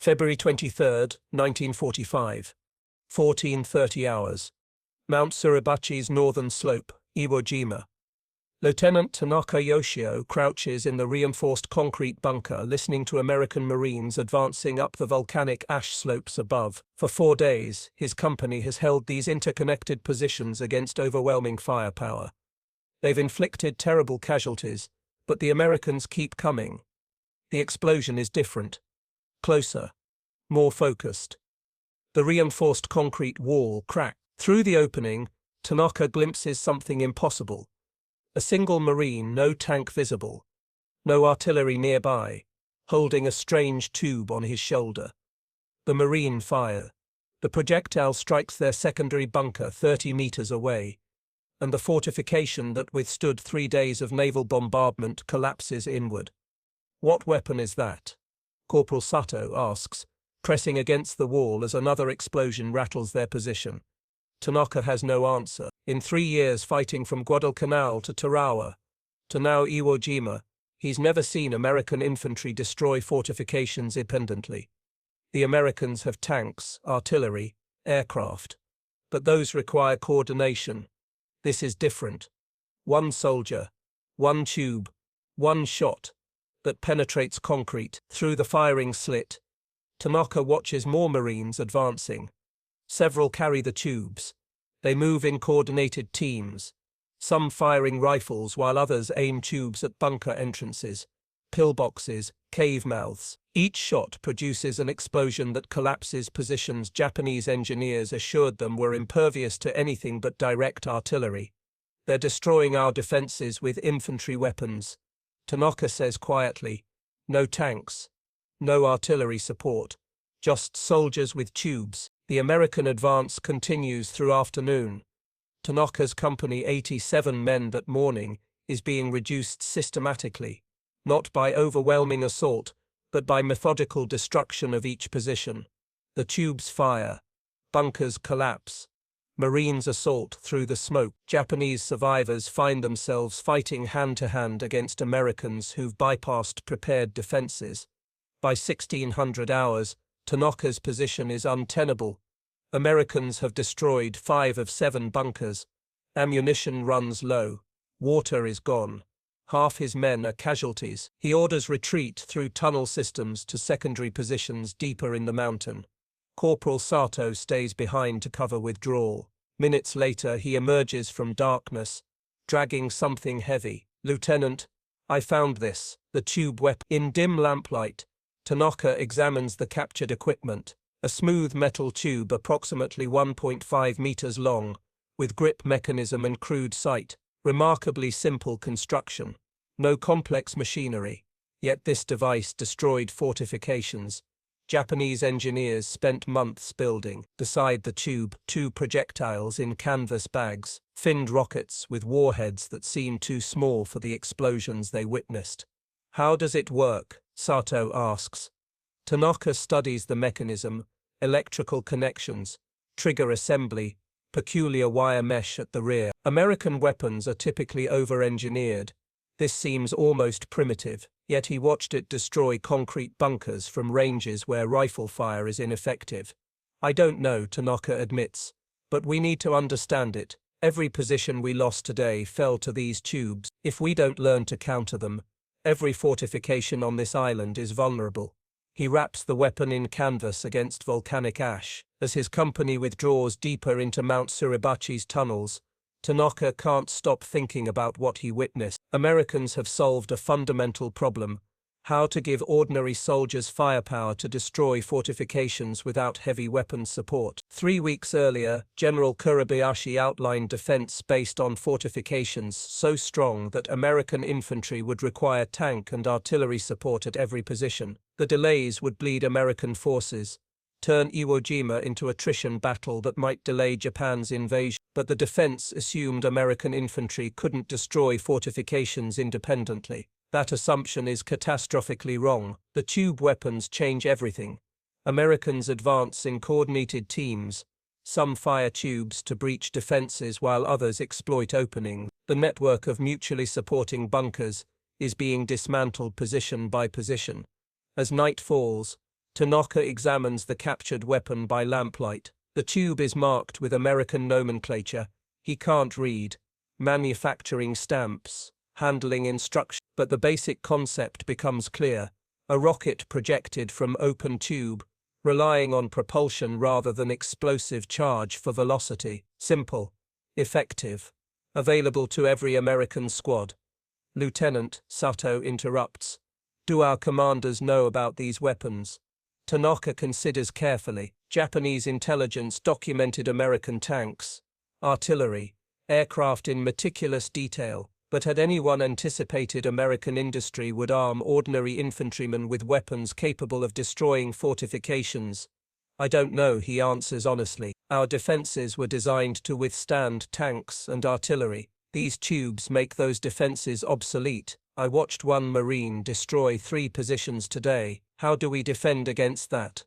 February 23, 1945. 14:30 hours. Mount Suribachi's northern slope, Iwo Jima. Lieutenant Tanaka Yoshio crouches in the reinforced concrete bunker listening to American Marines advancing up the volcanic ash slopes above. For 4 days, his company has held these interconnected positions against overwhelming firepower. They've inflicted terrible casualties, but the Americans keep coming. The explosion is different. Closer. More focused. The reinforced concrete wall cracked. Through the opening, Tanaka glimpses something impossible. A single Marine, no tank visible. No artillery nearby, holding a strange tube on his shoulder. The Marine fire. The projectile strikes their secondary bunker 30 meters away, and the fortification that withstood 3 days of naval bombardment collapses inward. What weapon is that? Corporal Sato asks, pressing against the wall as another explosion rattles their position. Tanaka has no answer. In 3 years fighting from Guadalcanal to Tarawa, to now Iwo Jima, he's never seen American infantry destroy fortifications independently. The Americans have tanks, artillery, aircraft, but those require coordination. This is different. One soldier, one tube, one shot that penetrates concrete through the firing slit. Tanaka watches more Marines advancing. Several carry the tubes. They move in coordinated teams, some firing rifles while others aim tubes at bunker entrances, pillboxes, cave mouths. Each shot produces an explosion that collapses positions Japanese engineers assured them were impervious to anything but direct artillery. They're destroying our defenses with infantry weapons. Tanaka says quietly, no tanks, no artillery support, just soldiers with tubes. The American advance continues through afternoon. Tanaka's company, 87 men that morning, is being reduced systematically, not by overwhelming assault, but by methodical destruction of each position. The tubes fire, bunkers collapse, Marines assault through the smoke. Japanese survivors find themselves fighting hand-to-hand against Americans who've bypassed prepared defenses. By 1600 hours, Tanaka's position is untenable. Americans have destroyed 5 of 7 bunkers. Ammunition runs low. Water is gone. Half his men are casualties. He orders retreat through tunnel systems to secondary positions deeper in the mountain. Corporal Sato stays behind to cover withdrawal. Minutes later, he emerges from darkness, dragging something heavy. Lieutenant, I found this, the tube weapon. In dim lamplight, Tanaka examines the captured equipment, a smooth metal tube approximately 1.5 meters long, with grip mechanism and crude sight. Remarkably simple construction. No complex machinery. Yet this device destroyed fortifications. Japanese engineers spent months building. Beside the tube, 2 projectiles in canvas bags, finned rockets with warheads that seemed too small for the explosions they witnessed. How does it work? Sato asks. Tanaka studies the mechanism, electrical connections, trigger assembly, peculiar wire mesh at the rear. American weapons are typically over-engineered. This seems almost primitive, yet he watched it destroy concrete bunkers from ranges where rifle fire is ineffective. I don't know, Tanaka admits, but we need to understand it. Every position we lost today fell to these tubes. If we don't learn to counter them, every fortification on this island is vulnerable. He wraps the weapon in canvas against volcanic ash. As his company withdraws deeper into Mount Suribachi's tunnels, Tanaka can't stop thinking about what he witnessed. Americans have solved a fundamental problem: how to give ordinary soldiers firepower to destroy fortifications without heavy weapons support. 3 weeks earlier, General Kuribayashi outlined defense based on fortifications so strong that American infantry would require tank and artillery support at every position. The delays would bleed American forces, turn Iwo Jima into attrition battle that might delay Japan's invasion. But the defense assumed American infantry couldn't destroy fortifications independently. That assumption is catastrophically wrong. The tube weapons change everything. Americans advance in coordinated teams. Some fire tubes to breach defenses while others exploit openings. The network of mutually supporting bunkers is being dismantled position by position. As night falls, Tanaka examines the captured weapon by lamplight. The tube is marked with American nomenclature. He can't read. Manufacturing stamps, handling instructions, but the basic concept becomes clear. A rocket projected from open tube, relying on propulsion rather than explosive charge for velocity. Simple. Effective. Available to every American squad. Lieutenant, Sato interrupts. Do our commanders know about these weapons? Tanaka considers carefully. Japanese intelligence documented American tanks, artillery, aircraft in meticulous detail, but had anyone anticipated American industry would arm ordinary infantrymen with weapons capable of destroying fortifications? I don't know, he answers honestly. Our defenses were designed to withstand tanks and artillery. These tubes make those defenses obsolete. I watched one Marine destroy 3 positions today. How do we defend against that?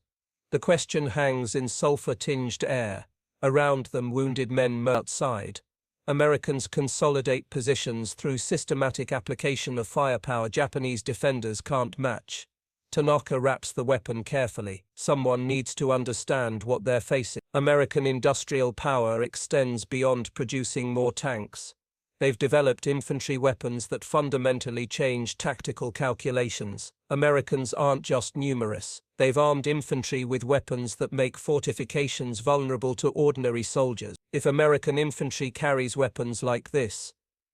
The question hangs in sulfur-tinged air. Around them, wounded men murmur outside. Americans consolidate positions through systematic application of firepower Japanese defenders can't match. Tanaka wraps the weapon carefully. Someone needs to understand what they're facing. American industrial power extends beyond producing more tanks. They've developed infantry weapons that fundamentally change tactical calculations. Americans aren't just numerous. They've armed infantry with weapons that make fortifications vulnerable to ordinary soldiers. If American infantry carries weapons like this,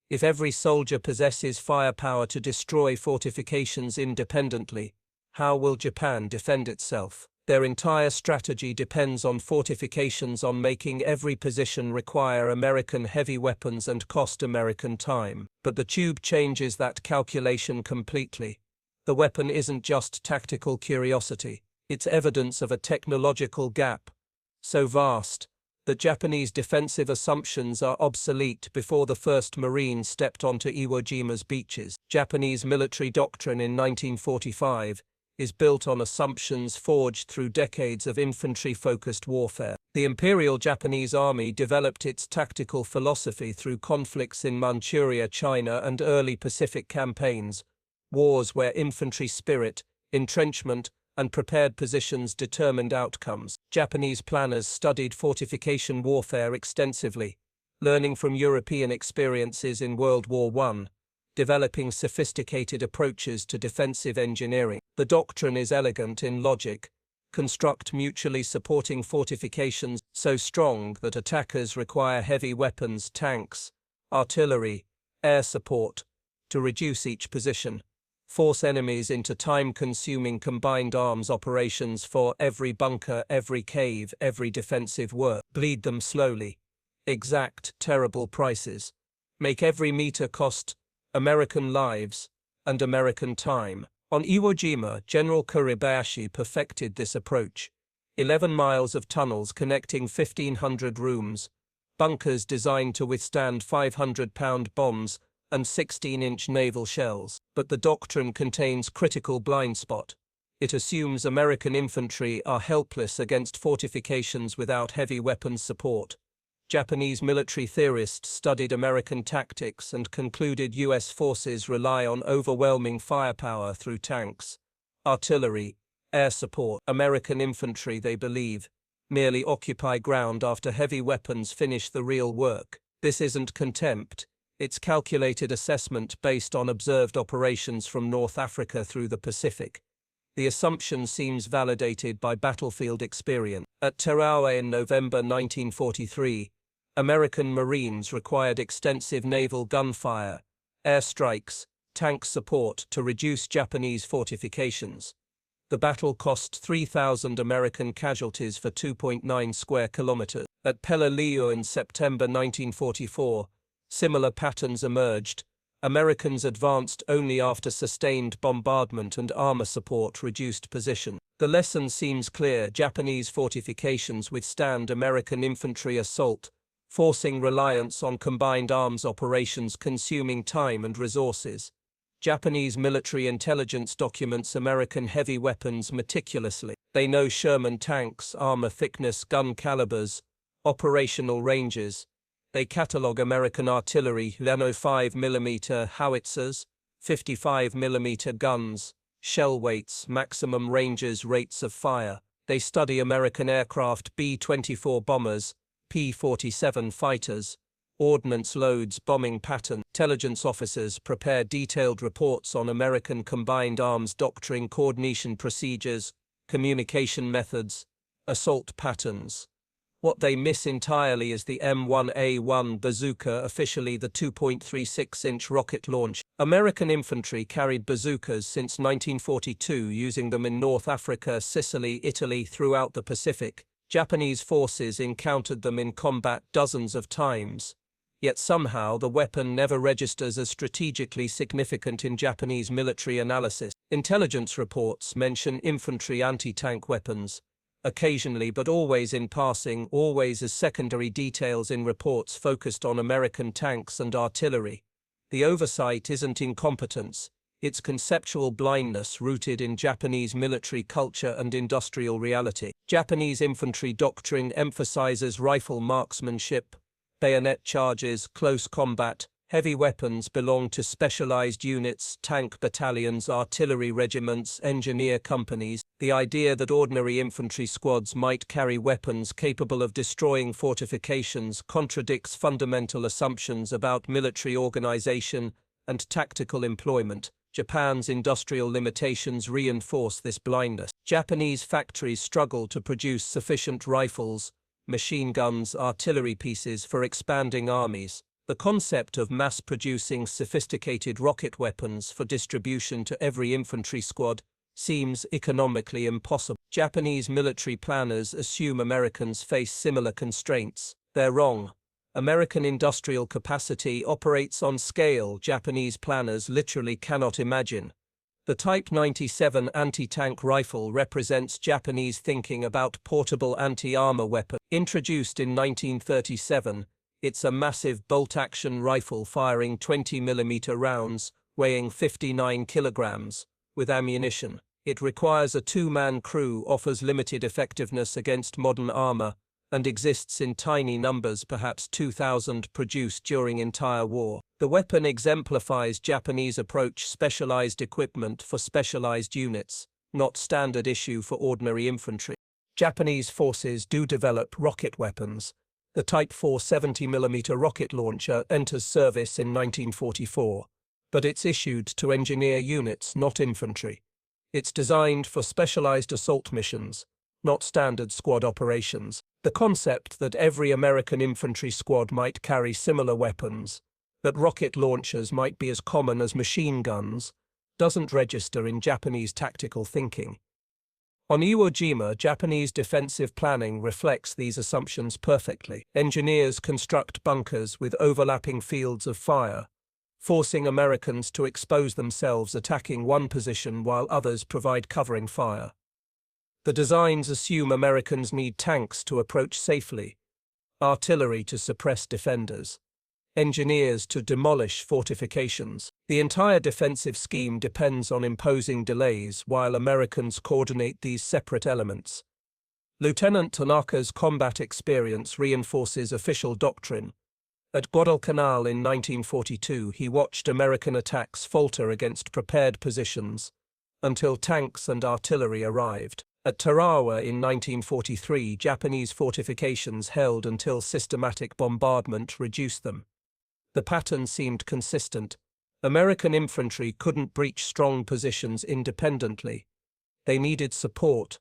if every soldier possesses firepower to destroy fortifications independently, how will Japan defend itself? Their entire strategy depends on fortifications, on making every position require American heavy weapons and cost American time. But the tube changes that calculation completely. The weapon isn't just tactical curiosity, it's evidence of a technological gap so vast that Japanese defensive assumptions are obsolete before the first Marine stepped onto Iwo Jima's beaches. Japanese military doctrine in 1945 is built on assumptions forged through decades of infantry-focused warfare. The Imperial Japanese Army developed its tactical philosophy through conflicts in Manchuria, China, and early Pacific campaigns, wars where infantry spirit, entrenchment, and prepared positions determined outcomes. Japanese planners studied fortification warfare extensively, learning from European experiences in World War I, developing sophisticated approaches to defensive engineering. The doctrine is elegant in logic. Construct mutually supporting fortifications so strong that attackers require heavy weapons, tanks, artillery, air support, to reduce each position. Force enemies into time-consuming combined arms operations for every bunker, every cave, every defensive work. Bleed them slowly. Exact, terrible prices. Make every meter cost American lives and American time. On Iwo Jima, General Kuribayashi perfected this approach. 11 miles of tunnels connecting 1,500 rooms, bunkers designed to withstand 500-pound bombs and 16-inch naval shells. But the doctrine contains critical blind spot. It assumes American infantry are helpless against fortifications without heavy weapons support. Japanese military theorists studied American tactics and concluded U.S. forces rely on overwhelming firepower through tanks, artillery, air support. American infantry, they believe, merely occupy ground after heavy weapons finish the real work. This isn't contempt. It's calculated assessment based on observed operations from North Africa through the Pacific. The assumption seems validated by battlefield experience. At Tarawa in November 1943, American Marines required extensive naval gunfire, airstrikes, tank support to reduce Japanese fortifications. The battle cost 3,000 American casualties for 2.9 square kilometers. At Peleliu in September 1944, similar patterns emerged. Americans advanced only after sustained bombardment and armor support reduced position. The lesson seems clear: Japanese fortifications withstand American infantry assault, forcing reliance on combined arms operations consuming time and resources. Japanese military intelligence documents American heavy weapons meticulously. They know Sherman tanks, armor thickness, gun calibers, operational ranges. They catalogue American artillery, 5mm howitzers, 55mm guns, shell weights, maximum ranges, rates of fire. They study American aircraft B-24 bombers, P-47 fighters, ordnance loads, bombing patterns. Intelligence officers prepare detailed reports on American combined arms doctrine, coordination procedures, communication methods, assault patterns. What they miss entirely is the M1A1 Bazooka, officially the 2.36-inch rocket launch. American infantry carried bazookas since 1942, using them in North Africa, Sicily, Italy, throughout the Pacific. Japanese forces encountered them in combat dozens of times. Yet somehow the weapon never registers as strategically significant in Japanese military analysis. Intelligence reports mention infantry anti-tank weapons, occasionally but always in passing, always as secondary details in reports focused on American tanks and artillery. The oversight isn't incompetence, it's conceptual blindness rooted in Japanese military culture and industrial reality. Japanese infantry doctrine emphasizes rifle marksmanship, bayonet charges, close combat. Heavy weapons belong to specialized units, tank battalions, artillery regiments, engineer companies. The idea that ordinary infantry squads might carry weapons capable of destroying fortifications contradicts fundamental assumptions about military organization and tactical employment. Japan's industrial limitations reinforce this blindness. Japanese factories struggle to produce sufficient rifles, machine guns, artillery pieces for expanding armies. The concept of mass-producing sophisticated rocket weapons for distribution to every infantry squad seems economically impossible. Japanese military planners assume Americans face similar constraints. They're wrong. American industrial capacity operates on scale Japanese planners literally cannot imagine. The Type 97 anti-tank rifle represents Japanese thinking about portable anti-armor weapons. Introduced in 1937, it's a massive bolt-action rifle firing 20mm rounds, weighing 59 kilograms, with ammunition. It requires a two-man crew, offers limited effectiveness against modern armor, and exists in tiny numbers, perhaps 2,000 produced during entire war. The weapon exemplifies Japanese approach: specialized equipment for specialized units, not standard issue for ordinary infantry. Japanese forces do develop rocket weapons. The Type 4 70mm rocket launcher enters service in 1944, but it's issued to engineer units, not infantry. It's designed for specialized assault missions, not standard squad operations. The concept that every American infantry squad might carry similar weapons, that rocket launchers might be as common as machine guns, doesn't register in Japanese tactical thinking. On Iwo Jima, Japanese defensive planning reflects these assumptions perfectly. Engineers construct bunkers with overlapping fields of fire, forcing Americans to expose themselves attacking one position while others provide covering fire. The designs assume Americans need tanks to approach safely, artillery to suppress defenders, engineers to demolish fortifications. The entire defensive scheme depends on imposing delays while Americans coordinate these separate elements. Lieutenant Tanaka's combat experience reinforces official doctrine. At Guadalcanal in 1942, he watched American attacks falter against prepared positions until tanks and artillery arrived. At Tarawa in 1943, Japanese fortifications held until systematic bombardment reduced them. The pattern seemed consistent. American infantry couldn't breach strong positions independently. They needed support.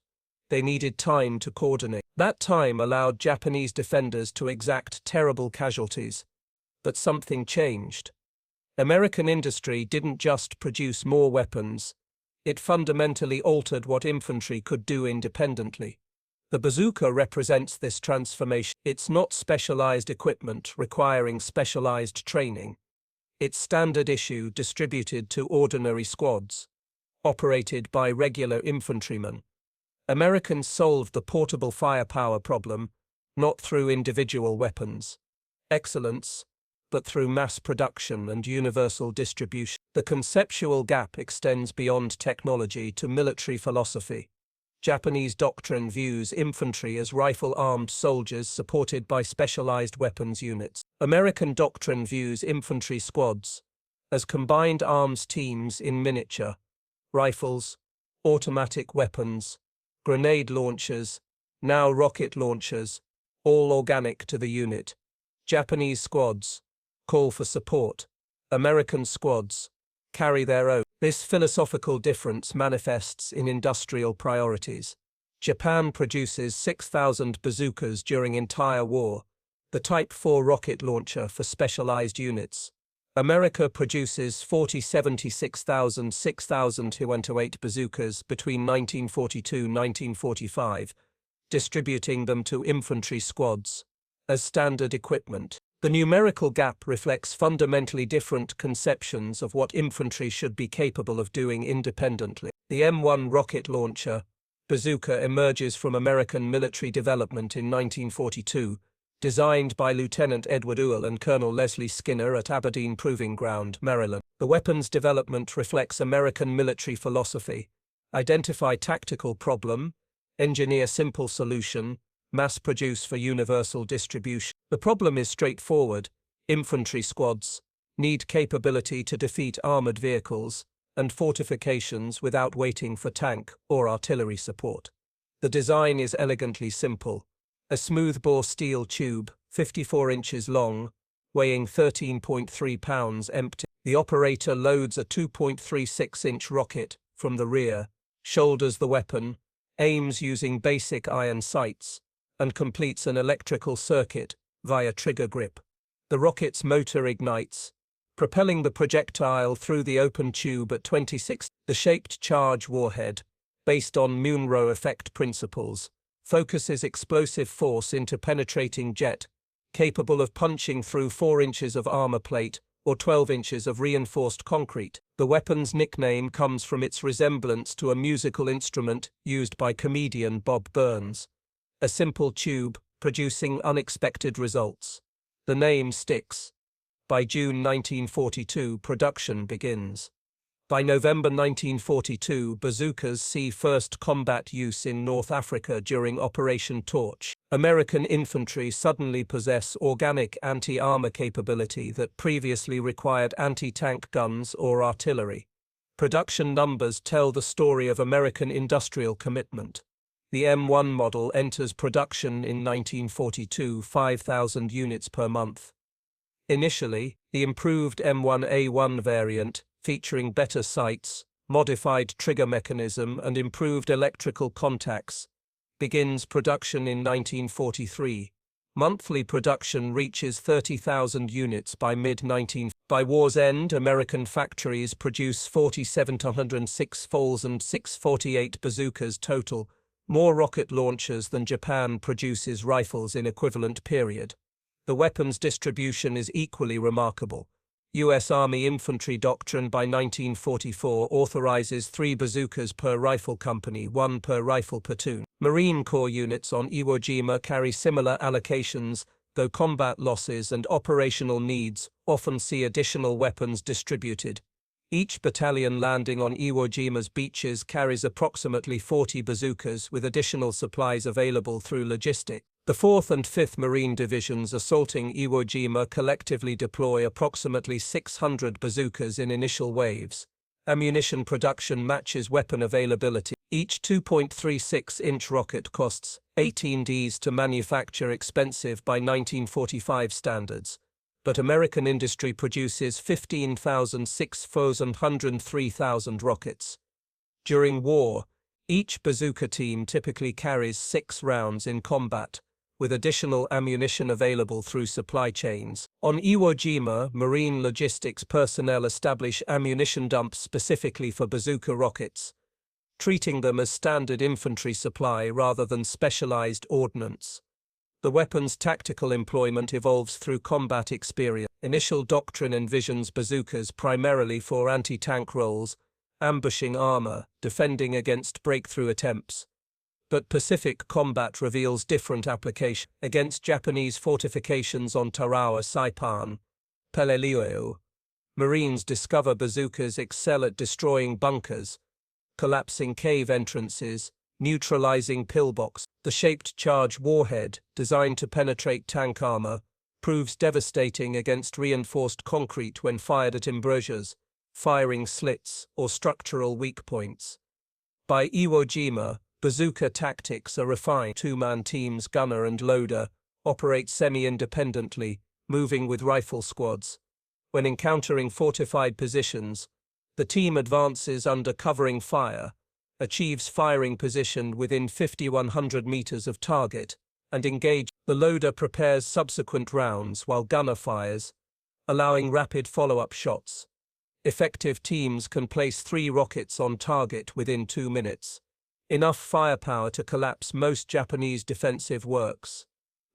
They needed time to coordinate. That time allowed Japanese defenders to exact terrible casualties. But something changed. American industry didn't just produce more weapons. It fundamentally altered what infantry could do independently. The bazooka represents this transformation. It's not specialized equipment requiring specialized training. It's standard issue distributed to ordinary squads, operated by regular infantrymen. Americans solved the portable firepower problem, not through individual weapons, excellence, but through mass production and universal distribution. The conceptual gap extends beyond technology to military philosophy. Japanese doctrine views infantry as rifle-armed soldiers supported by specialized weapons units. American doctrine views infantry squads as combined arms teams in miniature, rifles, automatic weapons, grenade launchers, now rocket launchers, all organic to the unit. Japanese squads call for support. American squads carry their own. This philosophical difference manifests in industrial priorities. Japan produces 6,000 bazookas during entire war, the Type 4 rocket launcher for specialized units. America produces 6,208 bazookas between 1942–1945, distributing them to infantry squads as standard equipment. The numerical gap reflects fundamentally different conceptions of what infantry should be capable of doing independently. The M1 rocket launcher, Bazooka, emerges from American military development in 1942, designed by Lieutenant Edward Ewell and Colonel Leslie Skinner at Aberdeen Proving Ground, Maryland. The weapon's development reflects American military philosophy: identify tactical problem, engineer simple solution, mass produce for universal distribution. The problem is straightforward: infantry squads need capability to defeat armored vehicles and fortifications without waiting for tank or artillery support. The design is elegantly simple: a smoothbore steel tube, 54 inches long, weighing 13.3 pounds empty. The operator loads a 2.36-inch rocket from the rear, shoulders the weapon, aims using basic iron sights, and completes an electrical circuit via trigger grip. The rocket's motor ignites, propelling the projectile through the open tube at 26. The shaped charge warhead, based on Munro effect principles, focuses explosive force into penetrating jet, capable of punching through 4 inches of armor plate or 12 inches of reinforced concrete. The weapon's nickname comes from its resemblance to a musical instrument used by comedian Bob Burns. A simple tube, producing unexpected results. The name sticks. By June 1942, production begins. By November 1942, bazookas see first combat use in North Africa during Operation Torch. American infantry suddenly possess organic anti-armor capability that previously required anti-tank guns or artillery. Production numbers tell the story of American industrial commitment. The M1 model enters production in 1942, 5,000 units per month. Initially, the improved M1A1 variant, featuring better sights, modified trigger mechanism, and improved electrical contacts, begins production in 1943. Monthly production reaches 30,000 units by mid-1940s. By war's end, American factories produce 47,648 bazookas total, more rocket launchers than Japan produces rifles in equivalent period. The weapon's distribution is equally remarkable. U.S. Army infantry doctrine by 1944 authorizes 3 bazookas per rifle company, 1 per rifle platoon. Marine Corps units on Iwo Jima carry similar allocations, though combat losses and operational needs often see additional weapons distributed. Each battalion landing on Iwo Jima's beaches carries approximately 40 bazookas, with additional supplies available through logistics. The 4th and 5th Marine Divisions assaulting Iwo Jima collectively deploy approximately 600 bazookas in initial waves. Ammunition production matches weapon availability. Each 2.36-inch rocket costs $18 to manufacture, expensive by 1945 standards, but American industry produces 15,603,000 rockets. During war, each bazooka team typically carries 6 rounds in combat, with additional ammunition available through supply chains. On Iwo Jima, Marine logistics personnel establish ammunition dumps specifically for bazooka rockets, treating them as standard infantry supply rather than specialized ordnance. The weapon's tactical employment evolves through combat experience. Initial doctrine envisions bazookas primarily for anti-tank roles, ambushing armor, defending against breakthrough attempts. But Pacific combat reveals different application. Against Japanese fortifications on Tarawa, Saipan, Peleliu, Marines discover bazookas excel at destroying bunkers, collapsing cave entrances, neutralizing pillbox. The shaped charge warhead, designed to penetrate tank armor, proves devastating against reinforced concrete when fired at embrasures, firing slits, or structural weak points. By Iwo Jima, bazooka tactics are refined. Two-man teams, gunner and loader, operate semi-independently, moving with rifle squads. When encountering fortified positions, the team advances under covering fire, achieves firing position within 5,100 meters of target, and engage. The loader prepares subsequent rounds while gunner fires, allowing rapid follow-up shots. Effective teams can place 3 rockets on target within 2 minutes, enough firepower to collapse most Japanese defensive works.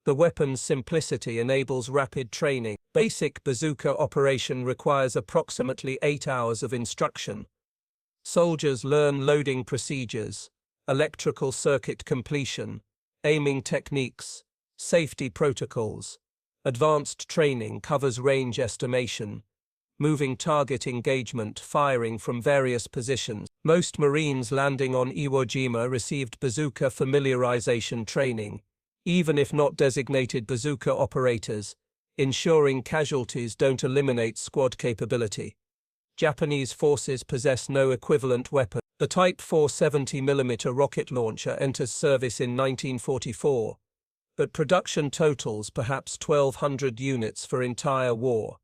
The weapon's simplicity enables rapid training. Basic bazooka operation requires approximately 8 hours of instruction. Soldiers learn loading procedures, electrical circuit completion, aiming techniques, safety protocols. Advanced training covers range estimation, moving target engagement, firing from various positions. Most Marines landing on Iwo Jima received bazooka familiarization training, even if not designated bazooka operators, ensuring casualties don't eliminate squad capability. Japanese forces possess no equivalent weapon. The Type 470mm rocket launcher enters service in 1944, but production totals perhaps 1,200 units for entire war.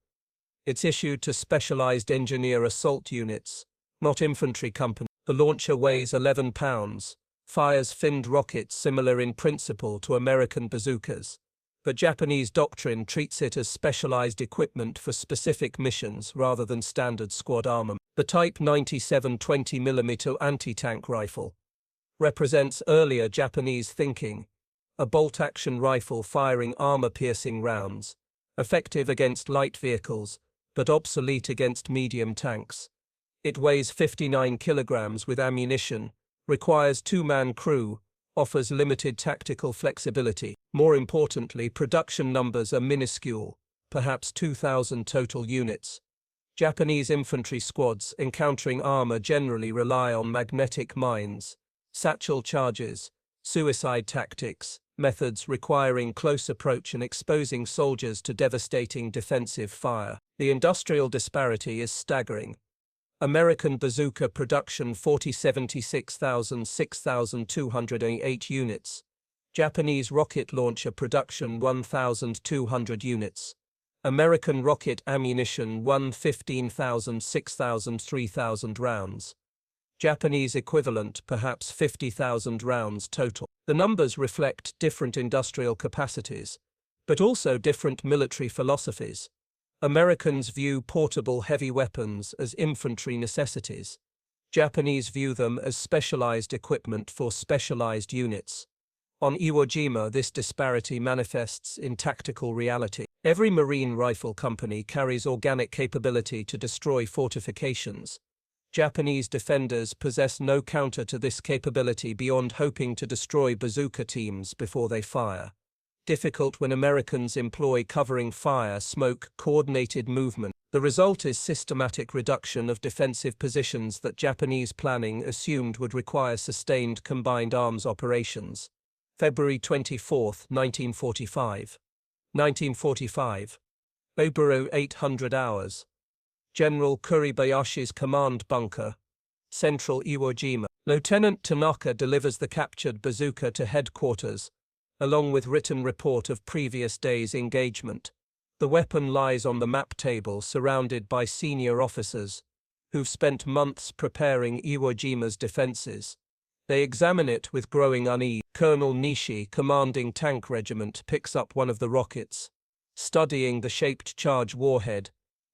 It's issued to specialized engineer assault units, not infantry companies. The launcher weighs 11 pounds, fires finned rockets similar in principle to American bazookas, but Japanese doctrine treats it as specialized equipment for specific missions rather than standard squad armament. The Type 97 20mm anti-tank rifle represents earlier Japanese thinking, a bolt-action rifle firing armor-piercing rounds, effective against light vehicles, but obsolete against medium tanks. It weighs 59 kilograms with ammunition, requires 2-man crew, offers limited tactical flexibility. More importantly, production numbers are minuscule, perhaps 2,000 total units. Japanese infantry squads encountering armor generally rely on magnetic mines, satchel charges, suicide tactics, methods requiring close approach and exposing soldiers to devastating defensive fire. The industrial disparity is staggering. American bazooka production 6,208 units. Japanese rocket launcher production 1,200 units. American rocket ammunition 15,000, 6,000, 3,000 rounds. Japanese equivalent perhaps 50,000 rounds total. The numbers reflect different industrial capacities, but also different military philosophies. Americans view portable heavy weapons as infantry necessities. Japanese view them as specialized equipment for specialized units. On Iwo Jima, this disparity manifests in tactical reality. Every Marine rifle company carries organic capability to destroy fortifications. Japanese defenders possess no counter to this capability beyond hoping to destroy bazooka teams before they fire. Difficult when Americans employ covering fire, smoke, coordinated movement. The result is systematic reduction of defensive positions that Japanese planning assumed would require sustained combined arms operations. February 24, 1945. 1945. Oboro 800 hours. General Kuribayashi's command bunker, Central Iwo Jima. Lieutenant Tanaka delivers the captured bazooka to headquarters, along with written report of previous day's engagement. The weapon lies on the map table surrounded by senior officers, who've spent months preparing Iwo Jima's defenses. They examine it with growing unease. Colonel Nishi, commanding tank regiment, picks up one of the rockets. Studying the shaped charge warhead,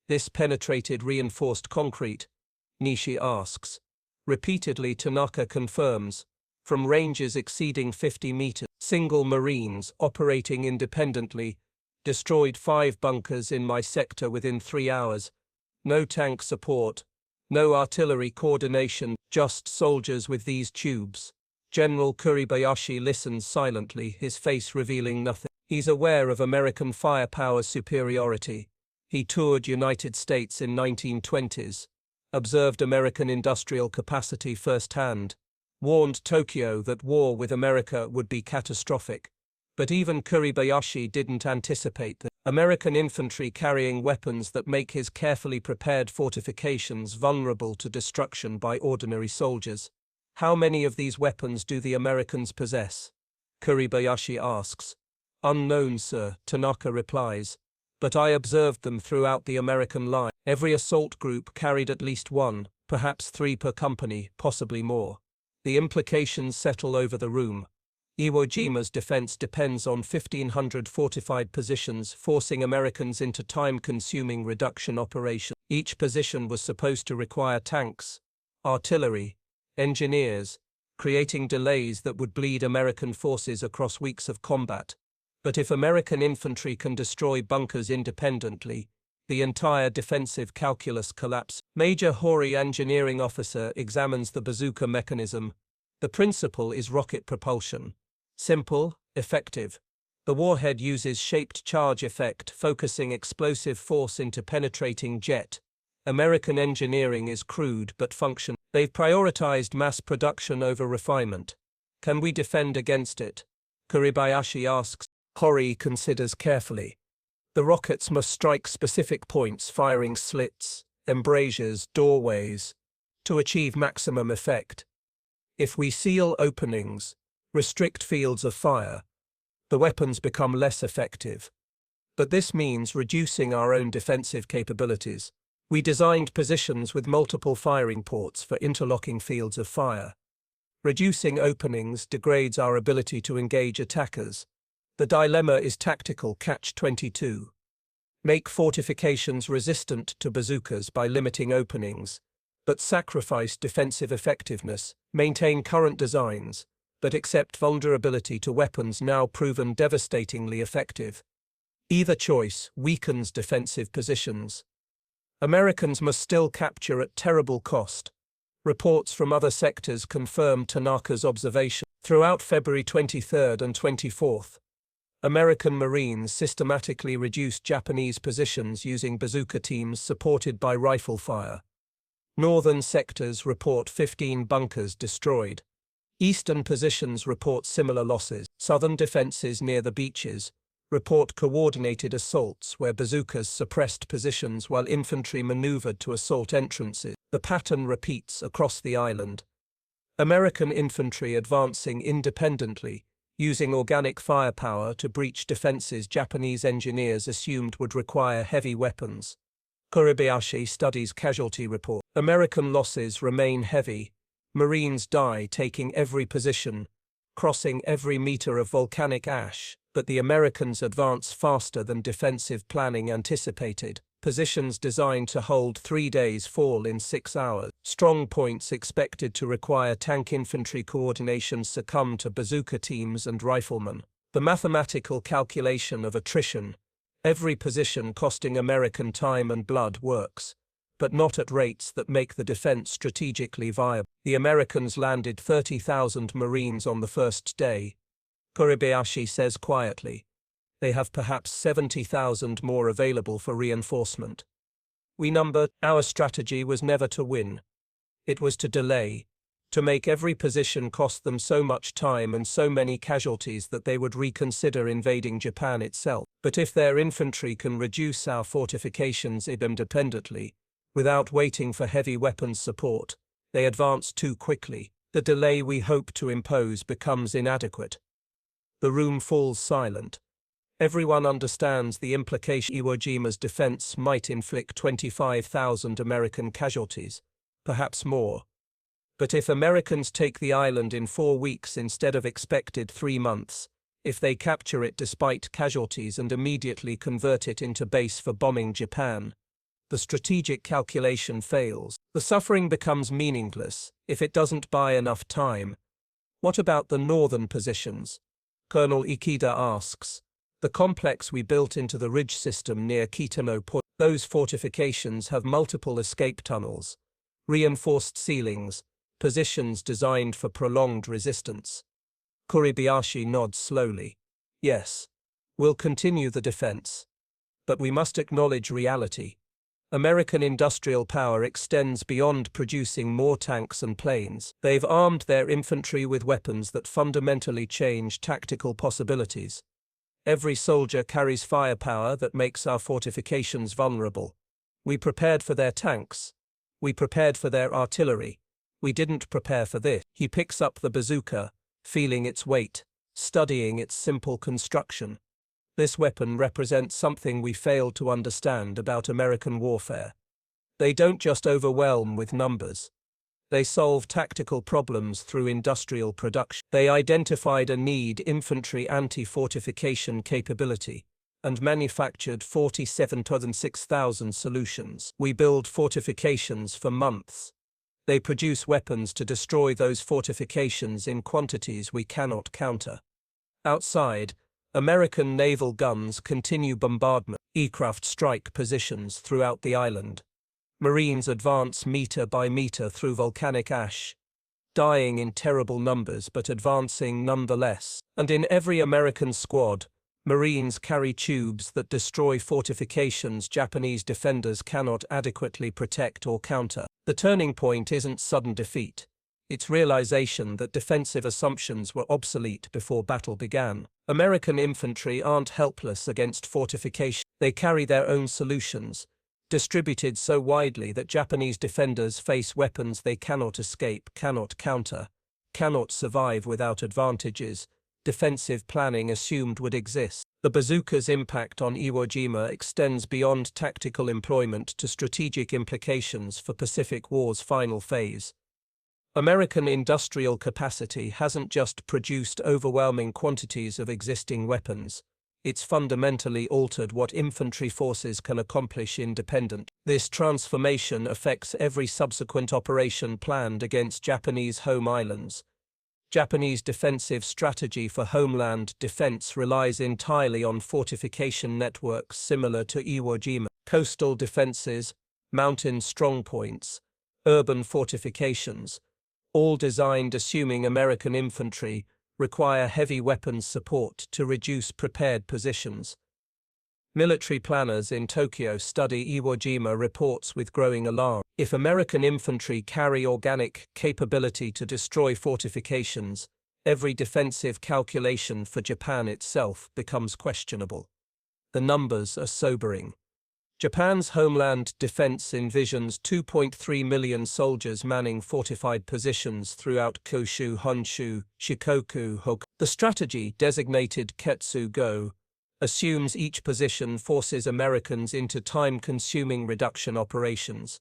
this penetrated reinforced concrete, Nishi asks. Repeatedly Tanaka confirms, from ranges exceeding 50 meters. Single Marines, operating independently, destroyed 5 bunkers in my sector within 3 hours. No tank support, no artillery coordination, just soldiers with these tubes. General Kuribayashi listens silently, his face revealing nothing. He's aware of American firepower superiority. He toured United States in 1920s, observed American industrial capacity firsthand, warned Tokyo that war with America would be catastrophic. But even Kuribayashi didn't anticipate that American infantry carrying weapons that make his carefully prepared fortifications vulnerable to destruction by ordinary soldiers. How many of these weapons do the Americans possess? Kuribayashi asks. Unknown, sir, Tanaka replies. But I observed them throughout the American line. Every assault group carried at least one, perhaps 3 per company, possibly more. The implications settle over the room. Iwo Jima's defense depends on 1,500 fortified positions, forcing Americans into time-consuming reduction operations. Each position was supposed to require tanks, artillery, engineers, creating delays that would bleed American forces across weeks of combat. But if American infantry can destroy bunkers independently, the entire defensive calculus collapses. Major Hori, engineering officer, examines the bazooka mechanism. The principle is rocket propulsion. Simple, effective. The warhead uses shaped charge effect, focusing explosive force into penetrating jet. American engineering is crude but functional. They've prioritized mass production over refinement. Can we defend against it? Kuribayashi asks. Hori considers carefully. The rockets must strike specific points, firing slits, embrasures, doorways, to achieve maximum effect. If we seal openings, restrict fields of fire, the weapons become less effective. But this means reducing our own defensive capabilities. We designed positions with multiple firing ports for interlocking fields of fire. Reducing openings degrades our ability to engage attackers. The dilemma is tactical catch-22. Make fortifications resistant to bazookas by limiting openings, but sacrifice defensive effectiveness. Maintain current designs, but accept vulnerability to weapons now proven devastatingly effective. Either choice weakens defensive positions. Americans must still capture at terrible cost. Reports from other sectors confirm Tanaka's observation. Throughout February 23rd and 24th, American Marines systematically reduced Japanese positions using bazooka teams supported by rifle fire. Northern sectors report 15 bunkers destroyed. Eastern positions report similar losses. Southern defenses near the beaches report coordinated assaults where bazookas suppressed positions while infantry maneuvered to assault entrances. The pattern repeats across the island. American infantry advancing independently, using organic firepower to breach defenses Japanese engineers assumed would require heavy weapons. Kuribayashi studies casualty report. American losses remain heavy. Marines die taking every position, crossing every meter of volcanic ash, but the Americans advance faster than defensive planning anticipated. Positions designed to hold 3 days fall in 6 hours. Strong points expected to require tank infantry coordination succumb to bazooka teams and riflemen. The mathematical calculation of attrition, every position costing American time and blood, works, but not at rates that make the defense strategically viable. The Americans landed 30,000 Marines on the first day. Kuribayashi says quietly. They have perhaps 70,000 more available for reinforcement. We number. Our strategy was never to win. It was to delay, to make every position cost them so much time and so many casualties that they would reconsider invading Japan itself. But if their infantry can reduce our fortifications independently, without waiting for heavy weapons support, they advance too quickly. The delay we hope to impose becomes inadequate. The room falls silent. Everyone understands the implication. Iwo Jima's defense might inflict 25,000 American casualties, perhaps more. But if Americans take the island in 4 weeks instead of expected 3 months, if they capture it despite casualties and immediately convert it into base for bombing Japan, the strategic calculation fails. The suffering becomes meaningless if it doesn't buy enough time. What about the northern positions? Colonel Ikeda asks. The complex we built into the ridge system near Kitano Point. Those fortifications have multiple escape tunnels, reinforced ceilings, positions designed for prolonged resistance. Kuribayashi nods slowly. Yes, we'll continue the defense. But we must acknowledge reality. American industrial power extends beyond producing more tanks and planes. They've armed their infantry with weapons that fundamentally change tactical possibilities. Every soldier carries firepower that makes our fortifications vulnerable. We prepared for their tanks. We prepared for their artillery. We didn't prepare for this. He picks up the bazooka, feeling its weight, studying its simple construction. This weapon represents something we failed to understand about American warfare. They don't just overwhelm with numbers. They solve tactical problems through industrial production. They identified a need infantry anti-fortification capability and manufactured 47,006,000 solutions. We build fortifications for months. They produce weapons to destroy those fortifications in quantities we cannot counter. Outside, American naval guns continue bombardment. Aircraft strike positions throughout the island. Marines advance meter by meter through volcanic ash, dying in terrible numbers but advancing nonetheless. And in every American squad, Marines carry tubes that destroy fortifications Japanese defenders cannot adequately protect or counter. The turning point isn't sudden defeat. It's realization that defensive assumptions were obsolete before battle began. American infantry aren't helpless against fortification. They carry their own solutions, distributed so widely that Japanese defenders face weapons they cannot escape, cannot counter, cannot survive without advantages defensive planning assumed would exist. The bazooka's impact on Iwo Jima extends beyond tactical employment to strategic implications for Pacific War's final phase. American industrial capacity hasn't just produced overwhelming quantities of existing weapons. It's fundamentally altered what infantry forces can accomplish independently. This transformation affects every subsequent operation planned against Japanese home islands. Japanese defensive strategy for homeland defense relies entirely on fortification networks similar to Iwo Jima. Coastal defenses, mountain strongpoints, urban fortifications, all designed assuming American infantry, require heavy weapons support to reduce prepared positions. Military planners in Tokyo study Iwo Jima reports with growing alarm. If American infantry carry organic capability to destroy fortifications, every defensive calculation for Japan itself becomes questionable. The numbers are sobering. Japan's homeland defense envisions 2.3 million soldiers manning fortified positions throughout Kyushu, Honshu, Shikoku, Hokkaido. The strategy, designated Ketsu-go, assumes each position forces Americans into time-consuming reduction operations.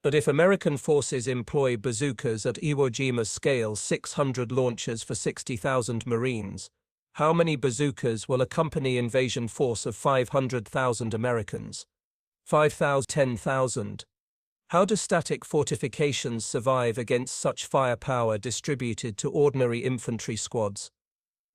But if American forces employ bazookas at Iwo Jima's scale, 600 launchers for 60,000 Marines, how many bazookas will accompany invasion force of 500,000 Americans? 5,000, 10,000. How do static fortifications survive against such firepower distributed to ordinary infantry squads?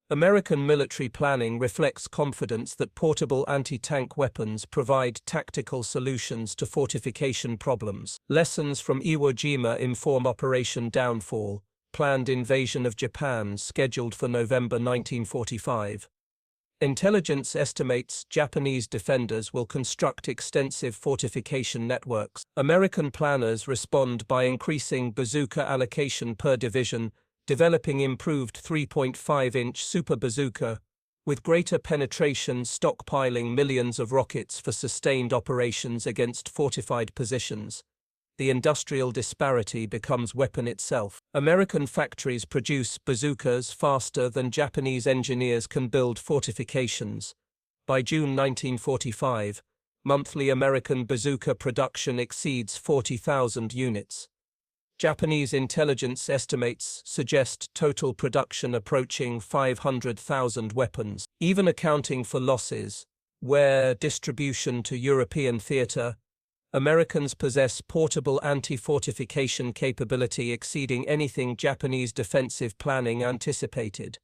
American military planning reflects confidence that portable anti-tank weapons provide tactical solutions to fortification problems. Lessons from Iwo Jima inform Operation Downfall, planned invasion of Japan scheduled for November 1945. Intelligence estimates Japanese defenders will construct extensive fortification networks. American planners respond by increasing bazooka allocation per division, developing improved 3.5-inch super bazooka, with greater penetration stockpiling millions of rockets for sustained operations against fortified positions. The industrial disparity becomes weapon itself. American factories produce bazookas faster than Japanese engineers can build fortifications. By June 1945, monthly American bazooka production exceeds 40,000 units. Japanese intelligence estimates suggest total production approaching 500,000 weapons, even accounting for losses, where distribution to European theater. Americans possess portable anti-fortification capability exceeding anything Japanese defensive planning anticipated.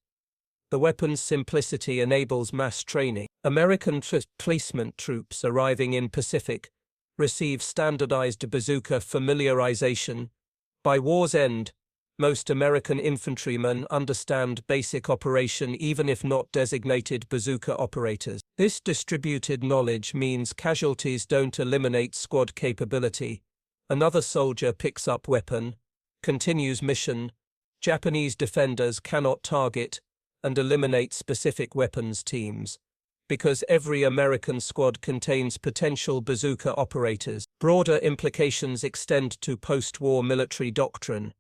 The weapon's simplicity enables mass training. American placement troops arriving in Pacific receive standardized bazooka familiarization. By war's end, most American infantrymen understand basic operation even if not designated bazooka operators. This distributed knowledge means casualties don't eliminate squad capability. Another soldier picks up weapon, continues mission. Japanese defenders cannot target and eliminate specific weapons teams. because every American squad contains potential bazooka operators. Broader implications extend to post-war military doctrine.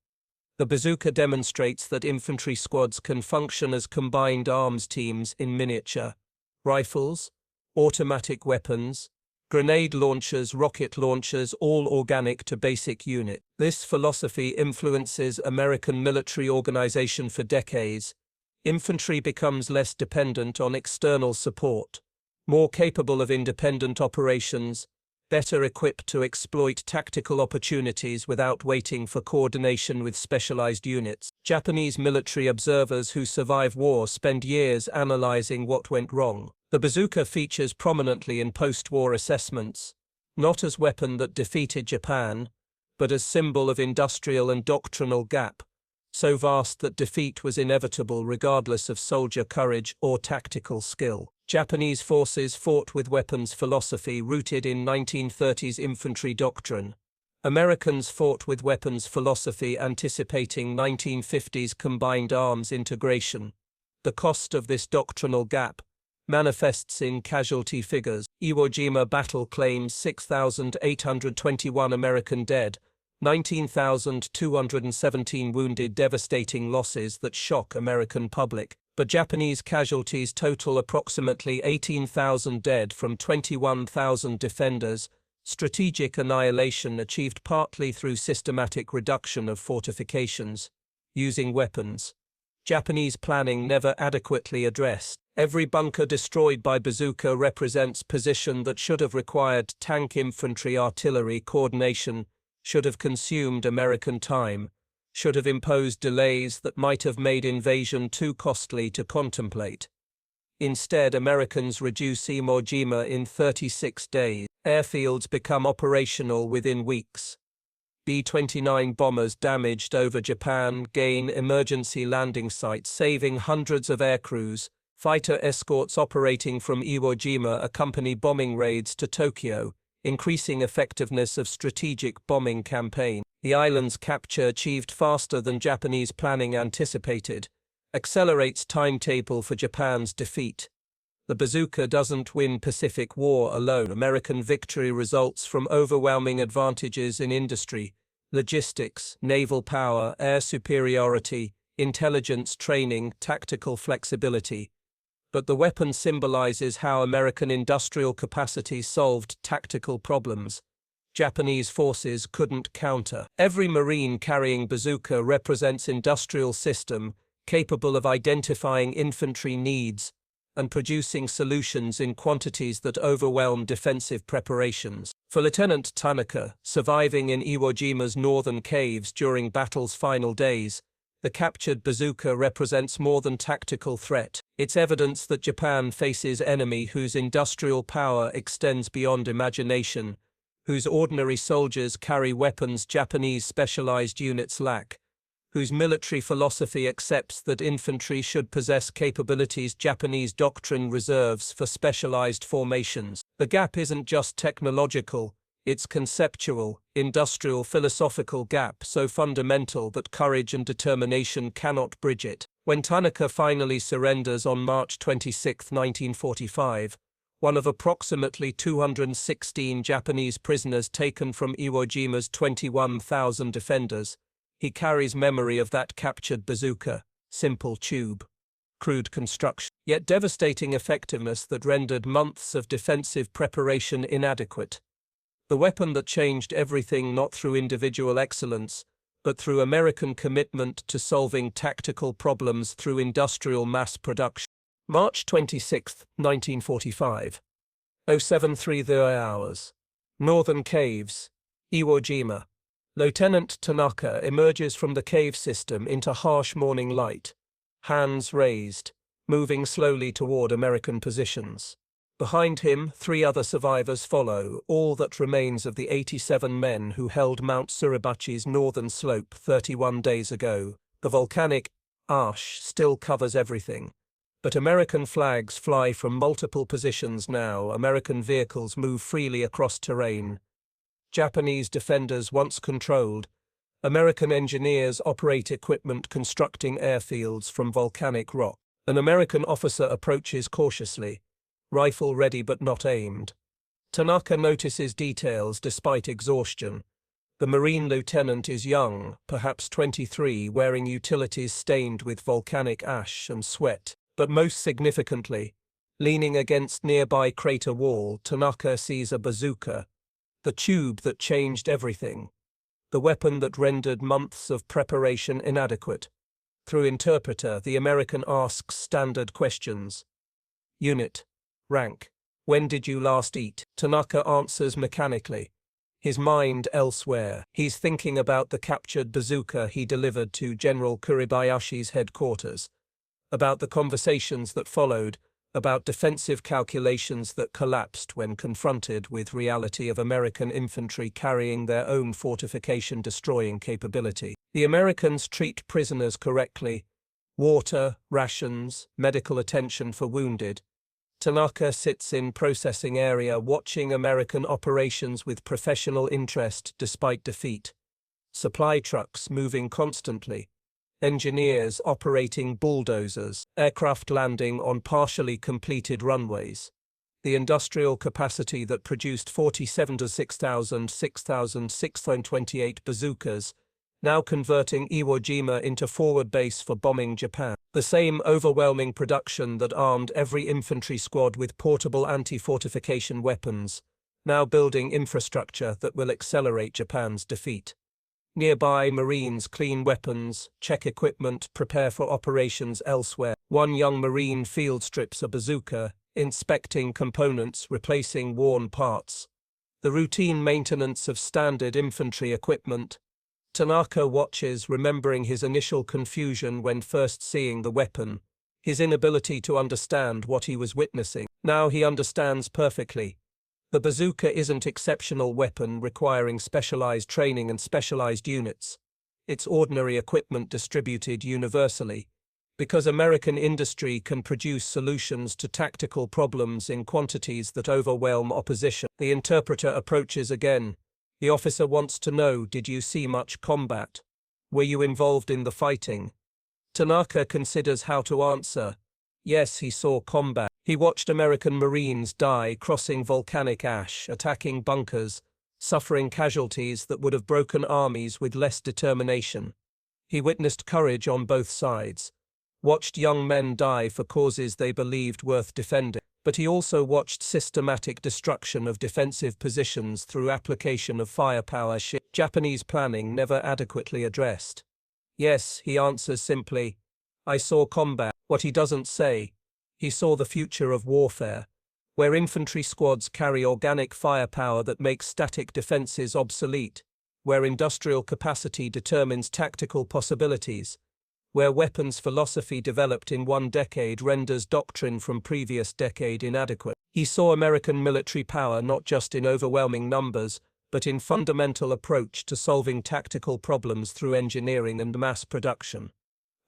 The bazooka demonstrates that infantry squads can function as combined arms teams in miniature. Rifles, automatic weapons, grenade launchers, rocket launchers, all organic to basic unit. This philosophy influences American military organization for decades. Infantry becomes less dependent on external support, more capable of independent operations, better equipped to exploit tactical opportunities without waiting for coordination with specialized units. Japanese military observers who survive war spend years analyzing what went wrong. The bazooka features prominently in post-war assessments, not as weapon that defeated Japan, but as symbol of industrial and doctrinal gap, so vast that defeat was inevitable regardless of soldier courage or tactical skill. Japanese forces fought with weapons philosophy rooted in 1930s infantry doctrine. Americans fought with weapons philosophy anticipating 1950s combined arms integration. The cost of this doctrinal gap manifests in casualty figures. Iwo Jima battle claims 6,821 American dead, 19,217 wounded, devastating losses that shock American public. But Japanese casualties total approximately 18,000 dead from 21,000 defenders. Strategic annihilation achieved partly through systematic reduction of fortifications, using weapons Japanese planning never adequately addressed. Every bunker destroyed by bazooka represents position that should have required tank infantry artillery coordination, should have consumed American time, should have imposed delays that might have made invasion too costly to contemplate. Instead, Americans reduce Iwo Jima in 36 days. Airfields become operational within weeks. B-29 bombers damaged over Japan gain emergency landing sites, saving hundreds of aircrews. Fighter escorts operating from Iwo Jima accompany bombing raids to Tokyo, increasing effectiveness of strategic bombing campaign. The island's capture, achieved faster than Japanese planning anticipated, accelerates timetable for Japan's defeat. The bazooka doesn't win Pacific War alone. American victory results from overwhelming advantages in industry, logistics, naval power, air superiority, intelligence training, tactical flexibility. But the weapon symbolizes how American industrial capacity solved tactical problems Japanese forces couldn't counter. Every Marine carrying bazooka represents industrial system capable of identifying infantry needs and producing solutions in quantities that overwhelm defensive preparations. For Lieutenant Tanaka, surviving in Iwo Jima's northern caves during battle's final days, the captured bazooka represents more than tactical threat. It's evidence that Japan faces enemy whose industrial power extends beyond imagination, whose ordinary soldiers carry weapons Japanese specialized units lack, whose military philosophy accepts that infantry should possess capabilities Japanese doctrine reserves for specialized formations. The gap isn't just technological, it's conceptual, industrial, philosophical gap so fundamental that courage and determination cannot bridge it. When Tanaka finally surrenders on March 26, 1945, one of approximately 216 Japanese prisoners taken from Iwo Jima's 21,000 defenders, he carries memory of that captured bazooka, simple tube, crude construction, yet devastating effectiveness that rendered months of defensive preparation inadequate. The weapon that changed everything not through individual excellence, but through American commitment to solving tactical problems through industrial mass production. March 26, 1945. 0730 hours. Northern Caves, Iwo Jima. Lieutenant Tanaka emerges from the cave system into harsh morning light, hands raised, moving slowly toward American positions. Behind him, 3 other survivors follow, all that remains of the 87 men who held Mount Suribachi's northern slope 31 days ago. The volcanic ash still covers everything, but American flags fly from multiple positions now. American vehicles move freely across terrain. Japanese defenders once controlled, American engineers operate equipment constructing airfields from volcanic rock. An American officer approaches cautiously, rifle ready but not aimed. Tanaka notices details despite exhaustion. The Marine lieutenant is young, perhaps 23, wearing utilities stained with volcanic ash and sweat. But most significantly, leaning against nearby crater wall, Tanaka sees a bazooka, the tube that changed everything, the weapon that rendered months of preparation inadequate. Through interpreter, the American asks standard questions. Unit. Rank. When did you last eat? Tanaka answers mechanically, his mind elsewhere. He's thinking about the captured bazooka he delivered to General Kuribayashi's headquarters, about the conversations that followed, about defensive calculations that collapsed when confronted with reality of American infantry carrying their own fortification-destroying capability. The Americans treat prisoners correctly. Water, rations, medical attention for wounded. Tanaka sits in processing area watching American operations with professional interest despite defeat. Supply trucks moving constantly. Engineers operating bulldozers, aircraft landing on partially completed runways. The industrial capacity that produced 47 to 6,628 bazookas, now converting Iwo Jima into forward base for bombing Japan. The same overwhelming production that armed every infantry squad with portable anti-fortification weapons, now building infrastructure that will accelerate Japan's defeat. Nearby, Marines clean weapons, check equipment, prepare for operations elsewhere. One young Marine field strips a bazooka, inspecting components, replacing worn parts. The routine maintenance of standard infantry equipment. Tanaka watches, remembering his initial confusion when first seeing the weapon, his inability to understand what he was witnessing. Now he understands perfectly. The bazooka isn't exceptional weapon requiring specialized training and specialized units. It's ordinary equipment distributed universally, because American industry can produce solutions to tactical problems in quantities that overwhelm opposition. The interpreter approaches again. The officer wants to know, did you see much combat? Were you involved in the fighting? Tanaka considers how to answer. Yes, he saw combat. He watched American Marines die crossing volcanic ash, attacking bunkers, suffering casualties that would have broken armies with less determination. He witnessed courage on both sides, watched young men die for causes they believed worth defending. But he also watched systematic destruction of defensive positions through application of firepower. Japanese planning never adequately addressed. Yes, he answers simply, I saw combat. What he doesn't say, he saw the future of warfare, where infantry squads carry organic firepower that makes static defenses obsolete, where industrial capacity determines tactical possibilities, where weapons philosophy developed in one decade renders doctrine from previous decade inadequate. He saw American military power not just in overwhelming numbers, but in fundamental approach to solving tactical problems through engineering and mass production.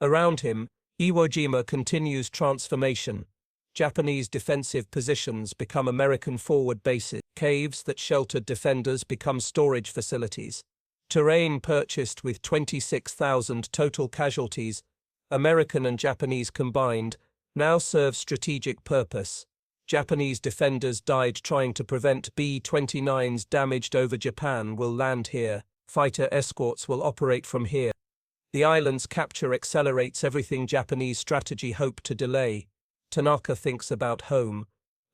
Around him, Iwo Jima continues transformation. Japanese defensive positions become American forward bases. Caves that sheltered defenders become storage facilities. Terrain purchased with 26,000 total casualties, American and Japanese combined, now serves strategic purpose. Japanese defenders died trying to prevent B-29s damaged over Japan will land here. Fighter escorts will operate from here. The island's capture accelerates everything Japanese strategy hoped to delay. Tanaka thinks about home,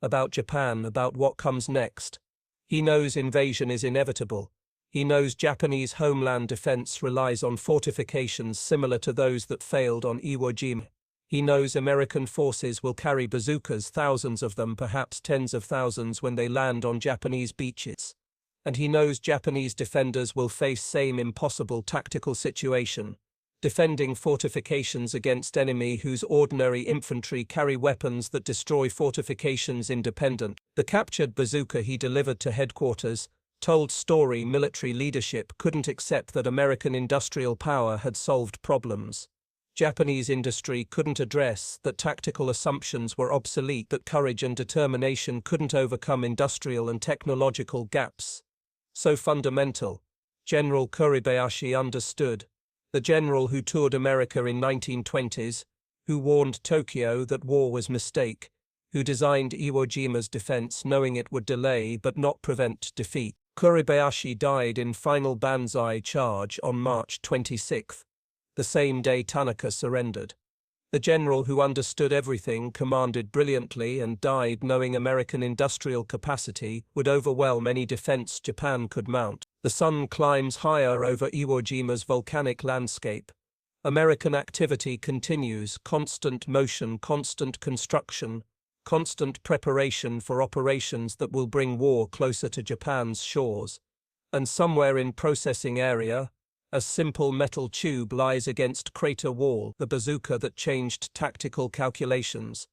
about Japan, about what comes next. He knows invasion is inevitable. He knows Japanese homeland defense relies on fortifications similar to those that failed on Iwo Jima. He knows American forces will carry bazookas, thousands of them, perhaps tens of thousands, when they land on Japanese beaches. And he knows Japanese defenders will face same impossible tactical situation, defending fortifications against enemy whose ordinary infantry carry weapons that destroy fortifications independent. The captured bazooka he delivered to headquarters told story military leadership couldn't accept that American industrial power had solved problems. Japanese industry couldn't address that tactical assumptions were obsolete, that courage and determination couldn't overcome industrial and technological gaps. So fundamental, General Kuribayashi understood. The general who toured America in 1920s, who warned Tokyo that war was mistake, who designed Iwo Jima's defense knowing it would delay but not prevent defeat. Kuribayashi died in final Banzai charge on March 26, the same day Tanaka surrendered. The general who understood everything, commanded brilliantly, and died knowing American industrial capacity would overwhelm any defense Japan could mount. The sun climbs higher over Iwo Jima's volcanic landscape. American activity continues, constant motion, constant construction, constant preparation for operations that will bring war closer to Japan's shores. And somewhere in processing area, a simple metal tube lies against crater wall, the bazooka that changed tactical calculations,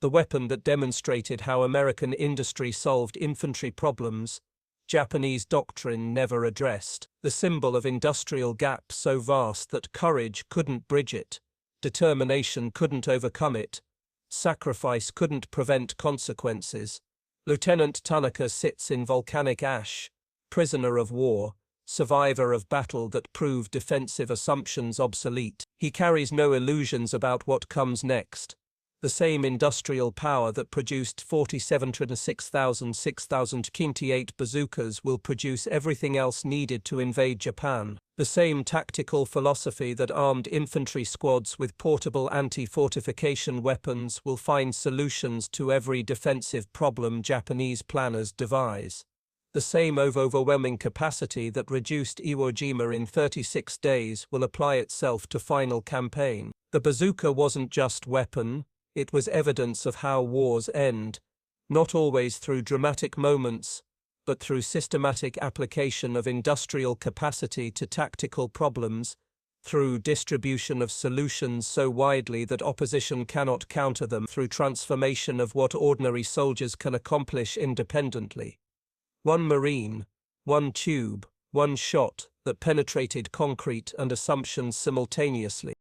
the weapon that demonstrated how American industry solved infantry problems Japanese doctrine never addressed, the symbol of industrial gap so vast that courage couldn't bridge it, determination couldn't overcome it, sacrifice couldn't prevent consequences. Lieutenant Tanaka sits in volcanic ash, prisoner of war, survivor of battle that proved defensive assumptions obsolete. He carries no illusions about what comes next. The same industrial power that produced 6,000 bazookas will produce everything else needed to invade Japan. The same tactical philosophy that armed infantry squads with portable anti-fortification weapons will find solutions to every defensive problem Japanese planners devise. The same overwhelming capacity that reduced Iwo Jima in 36 days will apply itself to final campaign. The bazooka wasn't just weapon, it was evidence of how wars end, not always through dramatic moments, but through systematic application of industrial capacity to tactical problems, through distribution of solutions so widely that opposition cannot counter them, through transformation of what ordinary soldiers can accomplish independently. One marine, one tube, one shot that penetrated concrete and assumptions simultaneously.